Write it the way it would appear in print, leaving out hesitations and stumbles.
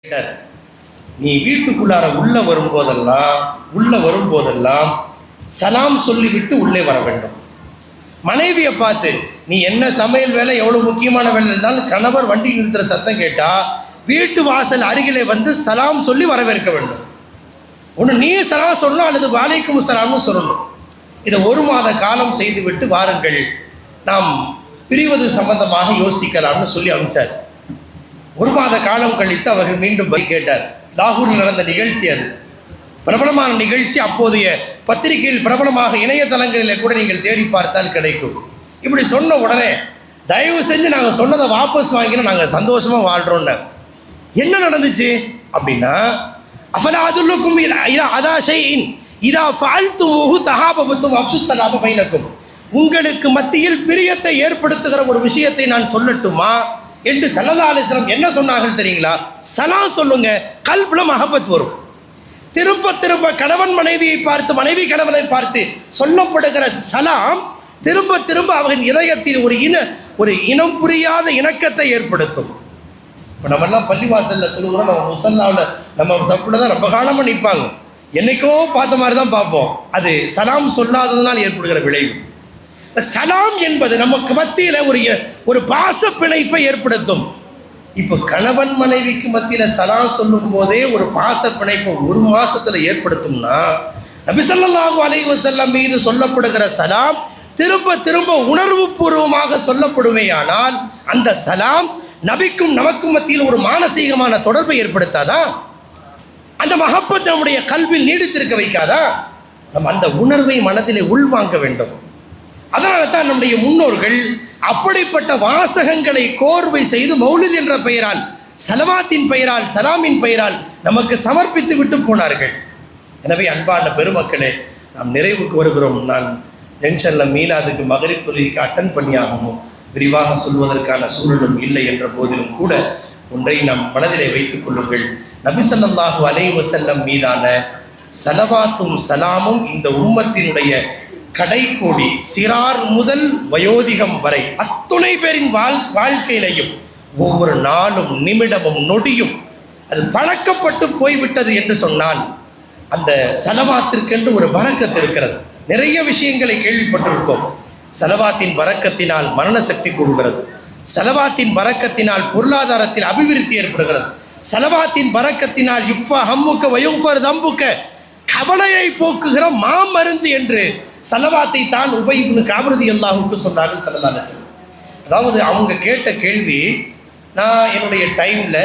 நீ வீட்டுக்குள்ளார உள்ள வரும்போதெல்லாம் சலாம் சொல்லிவிட்டு உள்ளே வர வேண்டும். மனைவியை பார்த்து நீ என்ன சமையல் வேலை எவ்வளோ முக்கியமான வேலை இருந்தாலும் கணவர் வண்டி நிறுத்துகிற சத்தம் கேட்டால் வீட்டு வாசல் அருகிலே வந்து சலாம் சொல்லி வரவேற்க வேண்டும். ஒன்று நீ சலாம் சொல்லணும் அல்லது வாலைக்கும் சலாம்னு சொல்லணும். இதை 1 மாத காலம் செய்துவிட்டு வாருங்கள் நாம் பிரிவது சம்பந்தமாக யோசிக்கலாம்னு சொல்லி அமைச்சார். 1 மாத காலம் கழித்து அவர்கள் மீண்டும் கேட்டார். லாகூரில் நடந்த நிகழ்ச்சி, அது பிரபலமான நிகழ்ச்சி. அப்போதைய பத்திரிகையில் பிரபலமாக இணையதளங்களில் கூட நீங்கள் தேடி பார்த்தால் கிடைக்கும். இப்படி சொன்ன உடனே தயவு செஞ்சு நாங்கள் சொன்னதை வாபஸ் வாங்கினா நாங்கள் சந்தோஷமாக வாழ்கிறோன்னு. என்ன நடந்துச்சு அப்படின்னா, அஃபலாதுல்லுக்கும் அதா ஷைஇன் இதா ஃபஅல்துமூஹு தஹாபபத்தும் அஃஷுஸ் ஸலாம பைனக்கும். உங்களுக்கு மத்தியில் பிரியத்தை ஏற்படுத்துகிற ஒரு விஷயத்தை நான் சொல்லட்டுமா என்று ஸல்லல்லாஹு அலைஹி வஸல்லம் என்ன சொன்னார்கள் தெரியுங்களா? சலாம் சொல்லுங்க, கல்புல மஹப்பத் வரும். திரும்ப திரும்ப கணவன் மனைவியை பார்த்து, மனைவி கணவனை பார்த்து சொல்லப்படுகிற சலாம் திரும்ப திரும்ப அவரின் இதயத்தில் ஒரு இனம் புரியாத இணக்கத்தை ஏற்படுத்தும். இப்போ நம்மெல்லாம் பள்ளிவாசலில் திருவுறோம், நம்ம முசல்லாவில் நம்ம சப்புல தான் ரொம்ப காலமாக நிற்பாங்க, என்னைக்கோ பார்த்த மாதிரி தான் பார்ப்போம். அது சலாம் சொல்லாததுனால் ஏற்படுகிற விளைவு. சலாம் என்பது நமக்கு மத்தியில் ஒரு பாச பிணைப்பை ஏற்படுத்தும். இப்போ கணவன் மனைவிக்கு மத்தியில் சலாம் சொல்லும் போதே ஒரு பாச பிணைப்பை 1 மாசத்துல ஏற்படுத்தும்னா, நபி ஸல்லல்லாஹு அலைஹி வஸல்லம் மீது சொல்லப்படுகிற சலாம் திரும்ப திரும்ப உணர்வு பூர்வமாக சொல்லப்படுமேயானால் அந்த சலாம் நபிக்கும் நமக்கும் மத்தியில் ஒரு மானசீகமான தொடர்பை ஏற்படுத்தாதா? அந்த மஹப்பத் நம்முடைய கல்வில் நீடித்திருக்க வைக்காதா? நம்ம அந்த உணர்வை மனதிலே உள்வாங்க வேண்டும். அதனால தான் நம்முடைய முன்னோர்கள் அப்படிப்பட்ட வாசகங்களை கோர்வை செய்து மௌலித் என்ற பெயரால், சலவாத்தின் பெயரால், சலாமின் பெயரால் நமக்கு சமர்ப்பித்து விட்டு போனார்கள். எனவே அன்பான பெருமக்களே, நாம் நிறைவுக்கு வருகிறோம். நான் ஜங்ஷனில் மீலாதுக்கு மகரிப் தொழுகைக்கு அட்டன் பண்ணியாகணும், விரிவாக சொல்வதற்கான சூழலும் இல்லை என்ற போதிலும் கூட ஒன்றை நாம் மனதிலே வைத்துக் கொள்ளுங்கள். நபி ஸல்லல்லாஹு அலைஹி வஸல்லம் மீதான சலவாத்தும் சலாமும் இந்த உம்மத்தினுடைய கடைக்கோடி சிறார் முதல் வயோதிகம் வரை அத்துணை பேரின் வாழ்க்கையிலையும் ஒவ்வொரு நாளும் நிமிடமும் நொடியும் அது பழக்கப்பட்டு போய்விட்டது என்று சொன்னால் அந்த சலவாத்திற்கென்று ஒரு பரக்கத்து இருக்கிறது. நிறைய விஷயங்களை கேள்விப்பட்டிருக்கோம். சலவாத்தின் பரக்கத்தினால் மரண சக்தி கூடுகிறது, சலவாத்தின் பரக்கத்தினால் பொருளாதாரத்தில் அபிவிருத்தி ஏற்படுகிறது, சலவாத்தின் பரக்கத்தினால் யுக்ஃபா ஹம்முக்க வயுஃபர் தம்புக்க, கவலையை போக்குகிற மாமருந்து என்று சலவாத்தை தான் உபை இப்னு கஅப் ரலியல்லாஹு சொன்னார்கள் ஸல்லல்லாஹு அலைஹி வஸல்லம். அதாவது அவங்க கேட்ட கேள்வி, நான் என்னுடைய டைமில்